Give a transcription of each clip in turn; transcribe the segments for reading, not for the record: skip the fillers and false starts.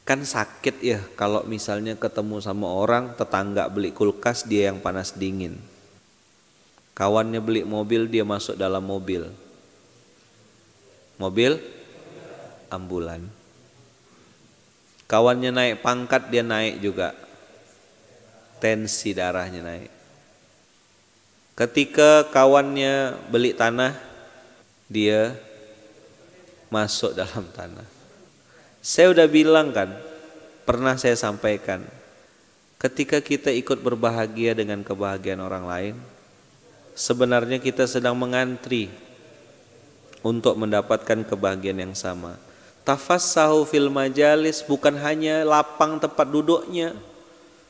Kan sakit ya kalau misalnya ketemu sama orang, tetangga beli kulkas dia yang panas dingin. Kawannya beli mobil dia masuk dalam mobil. Mobil ambulan. Kawannya naik pangkat dia naik juga. Tensi darahnya naik. Ketika kawannya beli tanah, dia masuk dalam tanah. Saya udah bilang kan, pernah saya sampaikan, ketika kita ikut berbahagia dengan kebahagiaan orang lain, sebenarnya kita sedang mengantri untuk mendapatkan kebahagiaan yang sama. Tafassahu fil majalis bukan hanya lapang tempat duduknya,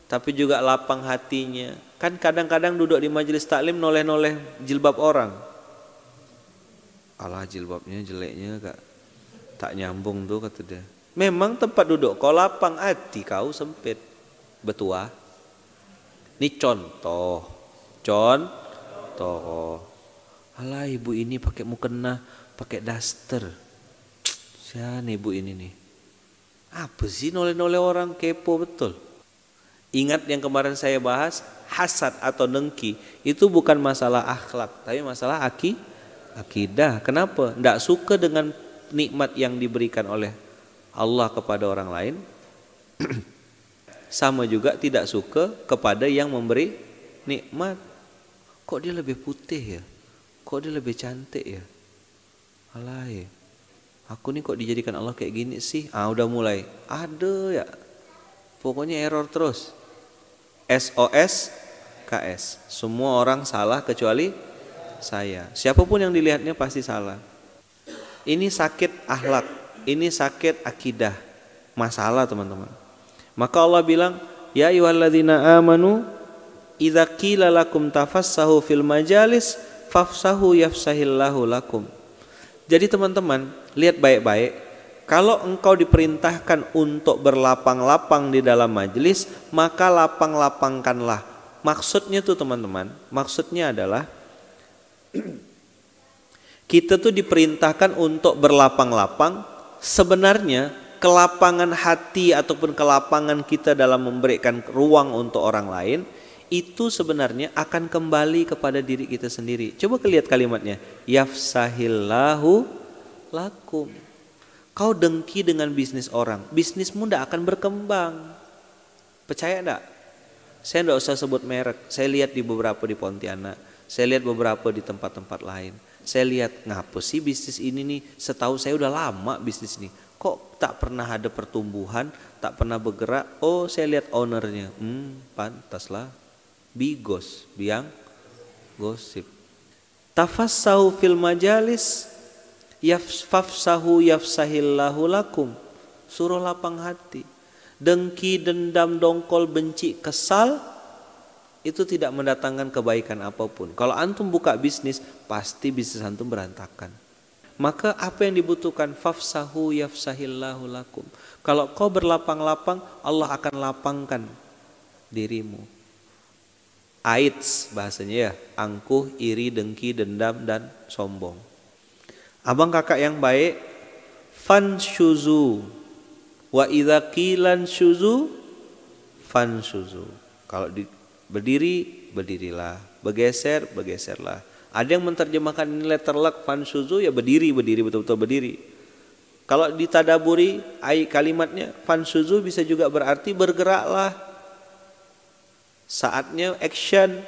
tapi juga lapang hatinya. Kan kadang-kadang duduk di majelis taklim noleh-noleh jilbab orang. Alah jilbabnya jeleknya tak nyambung tuh kata dia. Memang tempat duduk kau lapang, hati kau sempit. Betua. Ini contoh. Alah ibu ini pakai mukena, pakai daster. Siapa ibu ini nih? Apa sih noleh-noleh orang, kepo betul. Ingat yang kemarin saya bahas, hasad atau dengki itu bukan masalah akhlak, tapi masalah akidah. Kenapa? Tidak suka dengan nikmat yang diberikan oleh Allah kepada orang lain. Sama juga tidak suka kepada yang memberi nikmat. Kok dia lebih putih ya? Kok dia lebih cantik ya? Alah ya, aku nih kok dijadikan Allah kayak gini sih? Udah mulai ada ya. Pokoknya error terus. SOS KS. Semua orang salah kecuali saya. Siapapun yang dilihatnya pasti salah. Ini sakit akhlak, ini sakit akidah, masalah teman-teman. Maka Allah bilang, ya ayyuhalladzina amanu idza qila lakum tafassahu fil majalis fafsahu yafsahillahu lakum. Jadi teman-teman, lihat baik-baik. Kalau engkau diperintahkan untuk berlapang-lapang di dalam majelis, maka lapang-lapangkanlah. Maksudnya tuh teman-teman, maksudnya adalah kita tuh diperintahkan untuk berlapang-lapang. Sebenarnya kelapangan hati ataupun kelapangan kita dalam memberikan ruang untuk orang lain itu sebenarnya akan kembali kepada diri kita sendiri. Coba lihat kalimatnya, yafsahillahu lakum. Kau dengki dengan bisnis orang, bisnismu tidak akan berkembang. Percaya tidak? Saya tidak usah sebut merek. Saya lihat di beberapa di Pontianak, saya lihat beberapa di tempat-tempat lain. Saya lihat ngapa sih bisnis ini nih, setahu saya udah lama bisnis ini, kok tak pernah ada pertumbuhan, tak pernah bergerak. Oh saya lihat ownernya, pantaslah bigos, biang gosip. Tafassahu fil majalis yafsahu yafsahillahu lakum. Suruh lapang hati. Dengki, dendam, dongkol, benci, kesal itu tidak mendatangkan kebaikan apapun. Kalau antum buka bisnis, pasti bisnis antum berantakan. Maka apa yang dibutuhkan? Fafsahu yafsahillahu lakum. Kalau kau berlapang-lapang, Allah akan lapangkan dirimu. AIDS bahasanya ya, angkuh, iri, dengki, dendam, dan sombong. Abang kakak yang baik, fanshuzu wa idza qilan syuzu fanshuzu. Kalau berdiri, berdirilah. Bergeser, bergeserlah. Ada yang menerjemahkan ini letter luck, fanshuzu, ya berdiri, betul-betul berdiri. Kalau ditadaburi kalimatnya, fanshuzu bisa juga berarti bergeraklah. Saatnya action.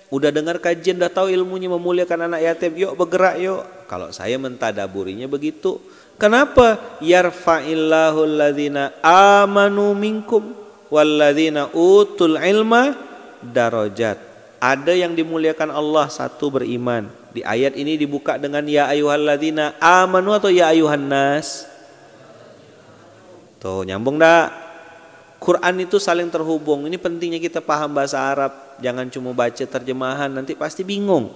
Udah dengar kajian, udah tahu ilmunya memuliakan anak yatim, yuk bergerak yuk. Kalau saya mentadaburinya begitu. Kenapa? Yarfa'illahu alladhina amanu minkum walladhina utul ilma darajat. Ada yang dimuliakan Allah, satu beriman. Di ayat ini dibuka dengan ya ayyuhalladzina amanu atau ya ayyuhan nas. Tuh nyambung dah. Quran itu saling terhubung. Ini pentingnya kita paham bahasa Arab. Jangan cuma baca terjemahan, nanti pasti bingung.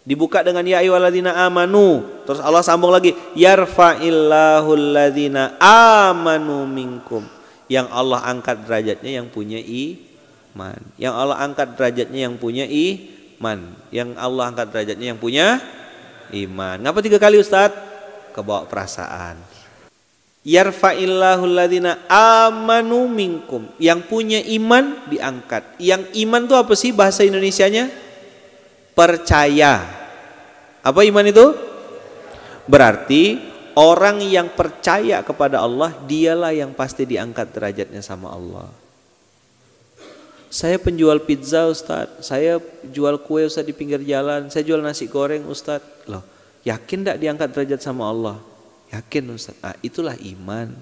Dibuka dengan ya ayyuhalladzina amanu, terus Allah sambung lagi yarfa'illahu alladzina amanu minkum. Yang Allah angkat derajatnya yang punya iman. Yang Allah angkat derajatnya yang punya iman. Yang Allah angkat derajatnya yang punya iman. Ngapa 3 kali Ustaz? Kebawa perasaan. Yarfa'illahu alladhina amanu minkum. Yang punya iman diangkat. Yang iman itu apa sih bahasa Indonesianya? Percaya. Apa iman itu? Berarti orang yang percaya kepada Allah, dialah yang pasti diangkat derajatnya sama Allah. Saya penjual pizza Ustadz, saya jual kue Ustadz di pinggir jalan, saya jual nasi goreng Ustadz. Loh, yakin tidak diangkat derajat sama Allah? Yakin Ustadz. Ah, itulah iman.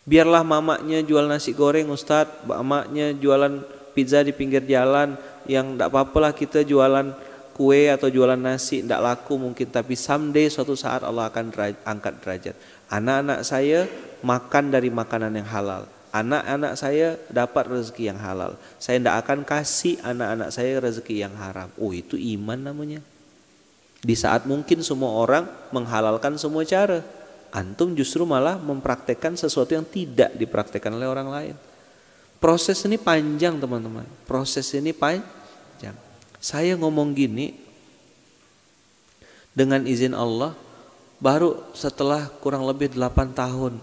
Biarlah mamaknya jual nasi goreng Ustadz, mamaknya jualan pizza di pinggir jalan, yang tidak apa-apalah kita jualan kue atau jualan nasi, tidak laku mungkin, tapi someday suatu saat Allah akan angkat derajat. Anak-anak saya makan dari makanan yang halal. Anak-anak saya dapat rezeki yang halal. Saya tidak akan kasih anak-anak saya rezeki yang haram. Oh, itu iman namanya. Di saat mungkin semua orang menghalalkan semua cara, antum justru malah mempraktekkan sesuatu yang tidak dipraktekkan oleh orang lain. Proses ini panjang teman-teman. Proses ini panjang. Saya ngomong gini dengan izin Allah baru setelah kurang lebih 8 tahun.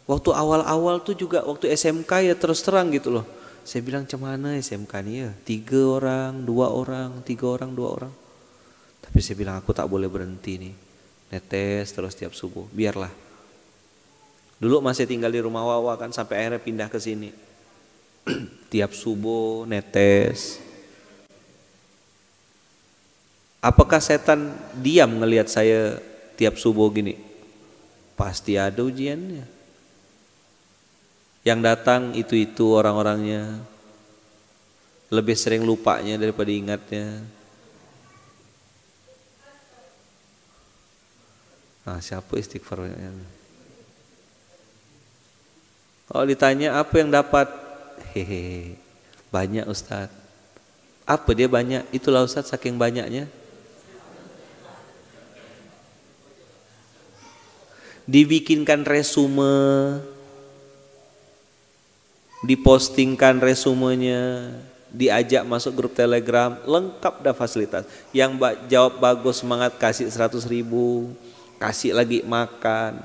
Waktu awal-awal tuh juga waktu SMK ya terus terang gitu loh. Saya bilang cemana SMK nih ya, 3 orang, 2 orang, 3 orang, 2 orang. Tapi saya bilang aku tak boleh berhenti nih, netes terus tiap subuh, biarlah. Dulu masih tinggal di rumah Wawa kan, sampai akhirnya pindah ke sini. Tiap subuh netes. Apakah setan diam ngelihat saya tiap subuh gini? Pasti ada ujiannya. Yang datang itu orang-orangnya, lebih sering lupanya daripada ingatnya. Nah, siapa istighfarnya? Kalau ditanya apa yang dapat, hehe, banyak Ustadz. Apa dia banyak? Itulah Ustadz saking banyaknya. Dibikinkan resume, dipostingkan resumenya, diajak masuk grup Telegram, lengkap dah fasilitas. Yang jawab bagus semangat kasih 100.000, kasih lagi makan,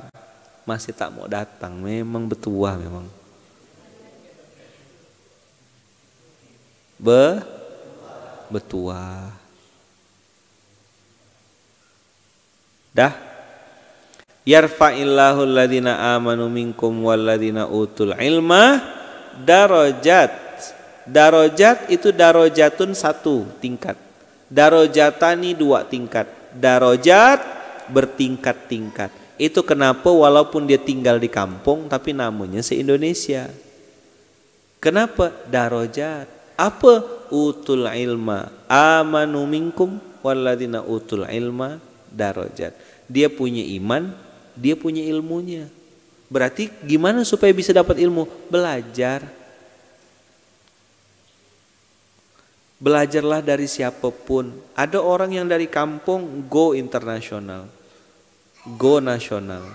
masih tak mau datang. Memang betuah memang. Betuah. Dah. Yarfa'illahu alladhina amanu minkum walladhina utul ilma darajat. Darajat itu darajatun 1 tingkat. Darajatani 2 tingkat. Darajat bertingkat-tingkat. Itu kenapa walaupun dia tinggal di kampung tapi namanya se-Indonesia. Kenapa? Darajat. Apa? Utul ilma amanu minkum walladhina utul ilma darajat. Dia punya iman, dia punya ilmunya. Berarti gimana supaya bisa dapat ilmu? Belajar. Belajarlah dari siapapun. Ada orang yang dari kampung go internasional, go nasional.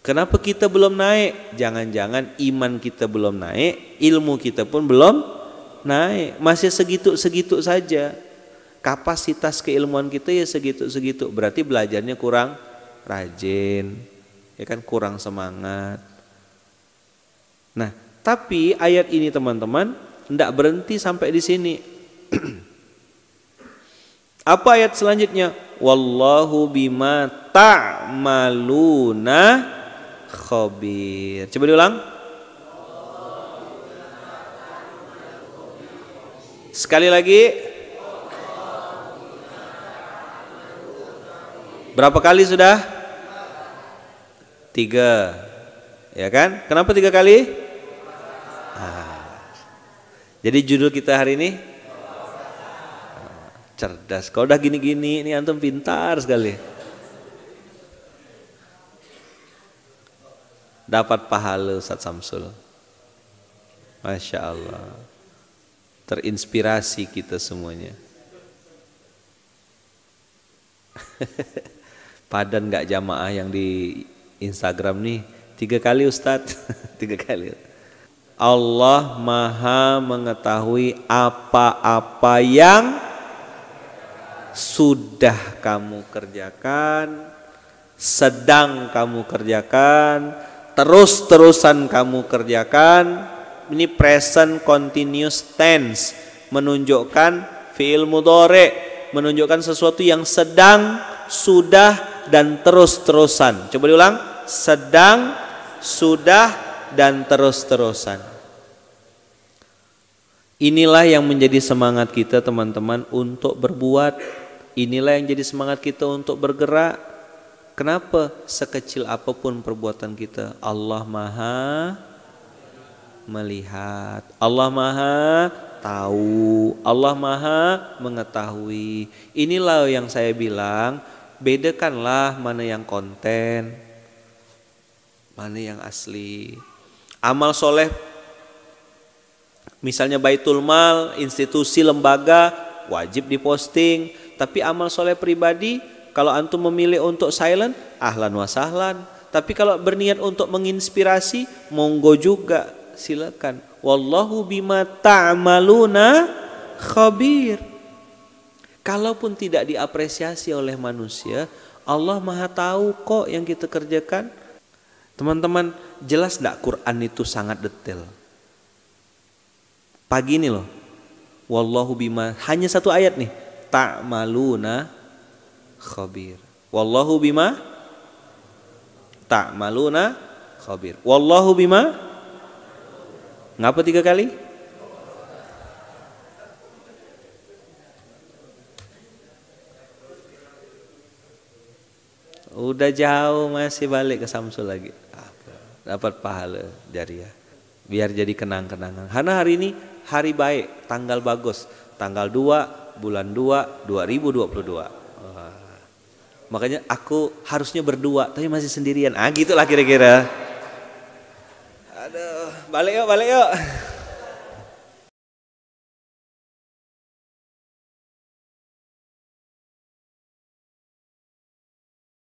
Kenapa kita belum naik? Jangan-jangan iman kita belum naik, ilmu kita pun belum naik. Masih segitu-segitu saja. Kapasitas keilmuan kita ya segitu-segitu. Berarti belajarnya kurang rajin. Ya kan, kurang semangat. Nah, tapi ayat ini teman-teman tidak berhenti sampai di sini. Apa ayat selanjutnya? Wallahu bima ta'maluna khabir. Coba diulang. Sekali lagi. Berapa kali sudah? 3, ya kan? Kenapa 3 kali? Jadi judul kita hari ini cerdas. Kalau udah gini-gini, ini antum pintar sekali. Dapat pahala Ustaz Samsul. Masya Allah. Terinspirasi kita semuanya. Padan nggak jamaah yang di Instagram nih 3 kali Ustadz. 3 kali. Allah maha mengetahui apa-apa yang sudah kamu kerjakan, sedang kamu kerjakan, terus-terusan kamu kerjakan. Ini present continuous tense, menunjukkan fi'il mudhari', menunjukkan sesuatu yang sedang, sudah, dan terus-terusan. Coba diulang, sedang, sudah, dan terus-terusan. Inilah yang menjadi semangat kita teman-teman untuk berbuat. Inilah yang jadi semangat kita untuk bergerak. Kenapa? Sekecil apapun perbuatan kita, Allah Maha melihat, Allah Maha tahu, Allah Maha mengetahui. Inilah yang saya bilang, bedakanlah mana yang konten, mana yang asli. Amal soleh, misalnya Baitul Mal, institusi, lembaga, wajib diposting. Tapi amal soleh pribadi, kalau antum memilih untuk silent, ahlan wa sahlan. Tapi kalau berniat untuk menginspirasi, monggo juga, silakan. Wallahu bima ta'maluna khabir. Kalaupun tidak diapresiasi oleh manusia, Allah Maha tahu kok yang kita kerjakan. Teman-teman, jelas enggak Quran itu sangat detail? Pagi ini loh, wallahu bima, hanya satu ayat nih, ta'maluna khabir. Wallahu bima ta'maluna khabir. Wallahu bima, ngapa 3 kali? Udah jauh masih balik ke Samsul lagi. Dapat pahala jariah. Biar jadi kenang-kenangan. Karena hari ini hari baik, tanggal bagus. Tanggal 2 bulan 2 2022. Makanya aku harusnya berdua, tapi masih sendirian. Gitulah kira-kira. Aduh, balik yuk.